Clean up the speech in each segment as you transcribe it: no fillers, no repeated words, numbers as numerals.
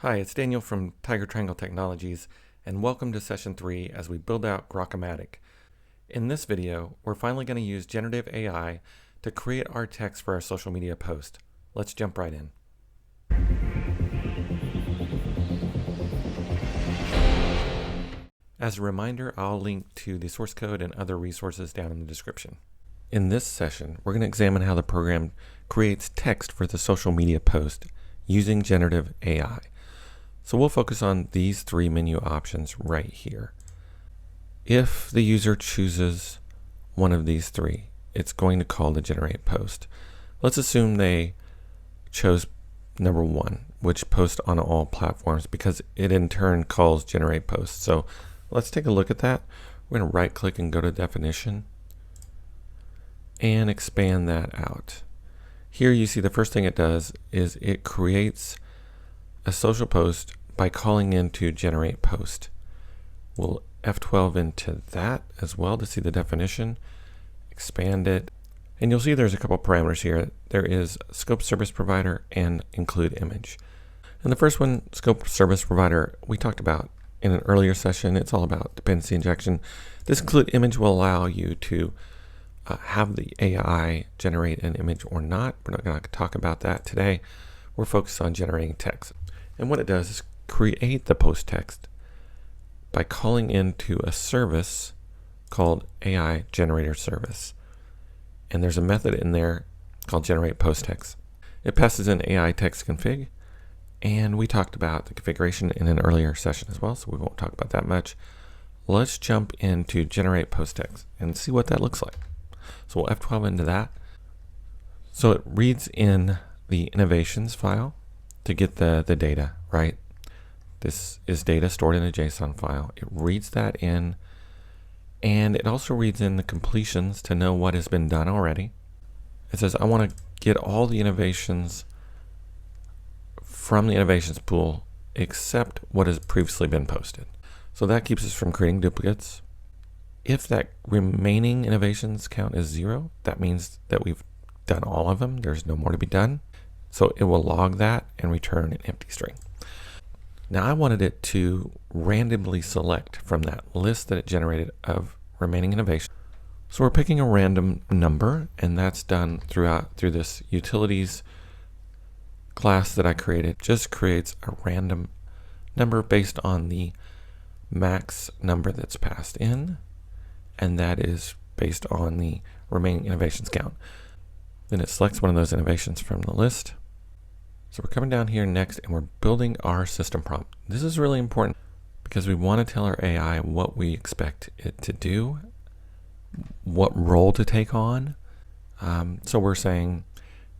Hi, it's Daniel from Tiger Triangle Technologies, and welcome to Session 3 as we build out Grokomatic. In this video, we're finally going to use generative AI to create our text for our social media post. Let's jump right in. As a reminder, I'll link to the source code and other resources down in the description. In this session, we're going to examine how the program creates text for the social media post using generative AI. So we'll focus on these three menu options right here. If the user chooses one of these three, it's going to call the generate post. Let's assume they chose number one, which post on all platforms, because it in turn calls generate post. So let's take a look at that. We're going to right click and go to definition and expand that out. Here you see the first thing it does is it creates a social post by calling into generate post. We'll F12 into that as well to see the definition, expand it, and you'll see there's a couple parameters here. There is scope service provider and include image. And the first one, scope service provider, we talked about in an earlier session. It's all about dependency injection. This include image will allow you to have the AI generate an image or not. We're not going to talk about that today. We're focused on generating text. And what it does is create the post text by calling into a service called AI generator service. And there's a method in there called generate post text. It passes in AI text config, and we talked about the configuration in an earlier session as well, so we won't talk about that much. Let's jump into generate post text and see what that looks like. So we'll F12 into that. So it reads in the innovations file to get the data, right? This is data stored in a JSON file. It reads that in, and it also reads in the completions to know what has been done already. It says, I want to get all the innovations from the innovations pool except what has previously been posted. So that keeps us from creating duplicates. If that remaining innovations count as 0, that means that we've done all of them. There's no more to be done. So it will log that and return an empty string. Now I wanted it to randomly select from that list that it generated of remaining innovations. So we're picking a random number, and that's done through this utilities class that I created. Just creates a random number based on the max number that's passed in, and that is based on the remaining innovations count. Then it selects one of those innovations from the list. So we're coming down here next and we're building our system prompt. This is really important because we want to tell our AI what we expect it to do, what role to take on. So we're saying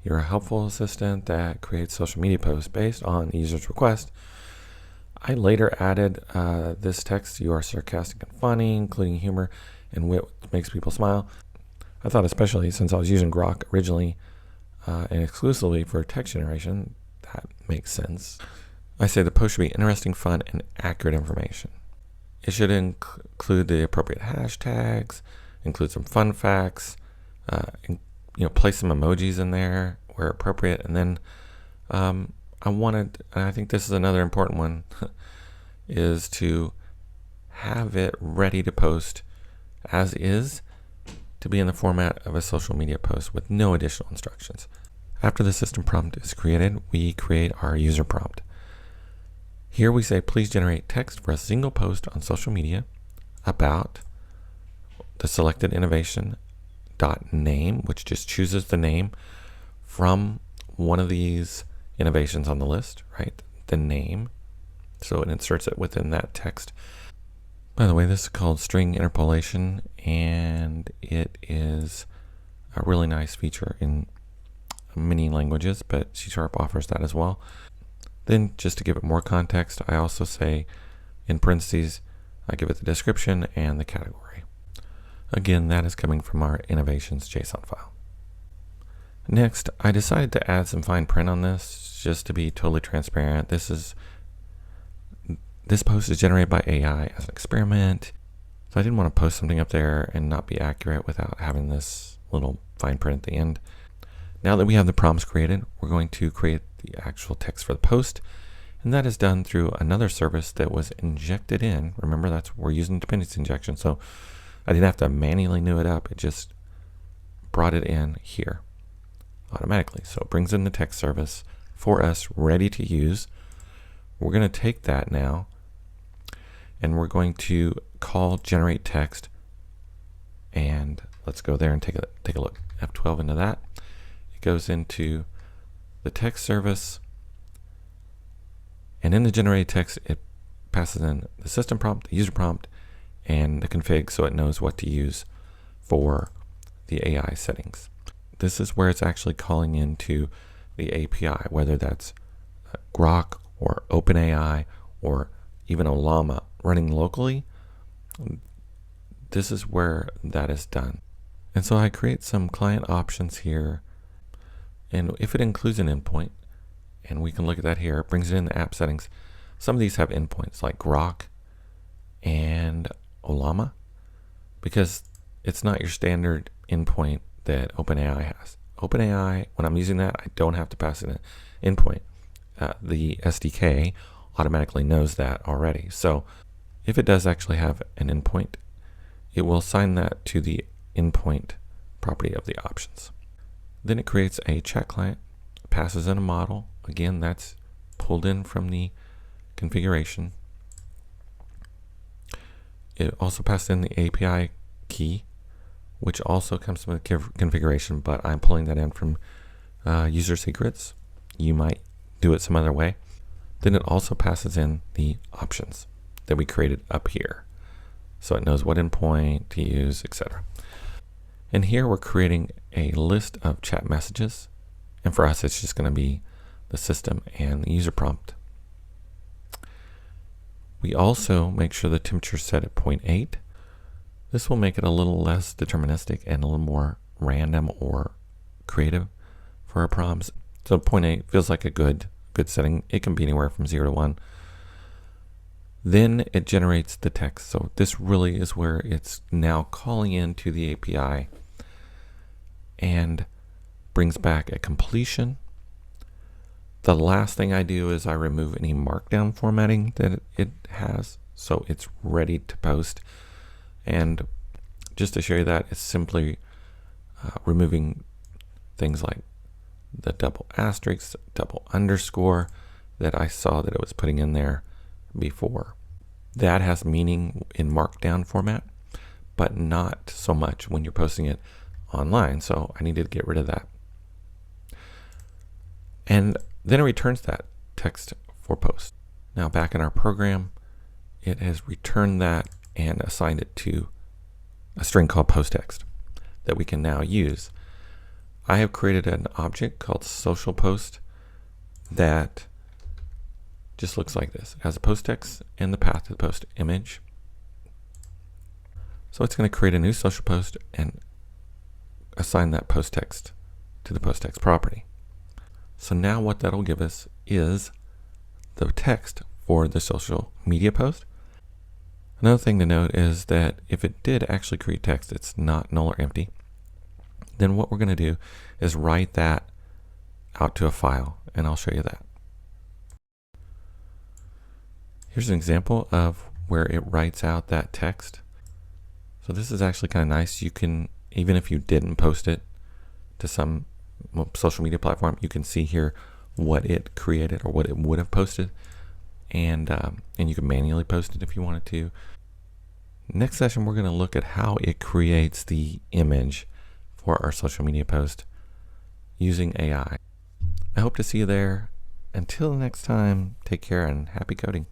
you're a helpful assistant that creates social media posts based on the user's request. I later added this text, you are sarcastic and funny, including humor and wit makes people smile. I thought especially since I was using Grok originally and exclusively for text generation, that makes sense. I say the post should be interesting, fun, and accurate information. It should include the appropriate hashtags, include some fun facts, place some emojis in there where appropriate, and then and I think this is another important one, is to have it ready to post as is, to be in the format of a social media post with no additional instructions. After the system prompt is created, we create our user prompt. Here we say, please generate text for a single post on social media about the selected innovation .name, which just chooses the name from one of these innovations on the list, right? The name. So it inserts it within that text. By the way, this is called string interpolation, and it is a really nice feature in many languages, but C# offers that as well. Then, just to give it more context, I also say in parentheses, I give it the description and the category. Again, that is coming from our innovations JSON file. Next, I decided to add some fine print on this just to be totally transparent. This post is generated by AI as an experiment, so I didn't want to post something up there and not be accurate without having this little fine print at the end. Now that we have the prompts created, we're going to create the actual text for the post, And that is done through another service that was injected in. Remember, we're using dependency injection, so I didn't have to manually new it up. It just brought it in here automatically. So it brings in the text service for us, ready to use. We're going to take that now, and we're going to call generate text. And let's go there and take a look. F12 into that. It goes into the text service. And in the generated text, it passes in the system prompt, the user prompt, and the config, so it knows what to use for the AI settings. This is where it's actually calling into the API, whether that's Grok or OpenAI or even Ollama running locally. This is where that is done. And so I create some client options here. And if it includes an endpoint, and we can look at that here, it brings it in the app settings. Some of these have endpoints like Grok and Ollama, because it's not your standard endpoint that OpenAI has. OpenAI, when I'm using that, I don't have to pass in an endpoint. The SDK automatically knows that already. So if it does actually have an endpoint, it will assign that to the endpoint property of the options. Then it creates a chat client, passes in a model. Again, that's pulled in from the configuration. It also passed in the API key, which also comes from the configuration, but I'm pulling that in from user secrets. You might do it some other way. Then it also passes in the options that we created up here, so it knows what endpoint to use, etc. And here we're creating a list of chat messages, and for us it's just going to be the system and the user prompt. We also make sure the temperature is set at 0.8. This will make it a little less deterministic and a little more random or creative for our prompts. So 0.8 feels like a good setting. It can be anywhere from 0 to 1. Then it generates the text. So this really is where it's now calling into the API and brings back a completion. The last thing I do is I remove any markdown formatting that it has, so it's ready to post. And just to show you that, it's simply removing things like the double asterisk, double underscore that I saw that it was putting in there before. That has meaning in markdown format, but not so much when you're posting it online. So I needed to get rid of that. And then it returns that text for post. Now back in our program, it has returned that and assigned it to a string called post text that we can now use. I have created an object called social post that just looks like this. It has a post text and the path to the post image. So it's going to create a new social post and assign that post text to the post text property. So now what that'll give us is the text for the social media post. Another thing to note is that if it did actually create text, it's not null or empty. Then what we're going to do is write that out to a file, and I'll show you that. Here's an example of where it writes out that text. So this is actually kind of nice. You can, even if you didn't post it to some social media platform, you can see here what it created or what it would have posted, and you can manually post it if you wanted to. Next session, we're going to look at how it creates the image for our social media post using AI. I hope to see you there. Until next time, take care and happy coding.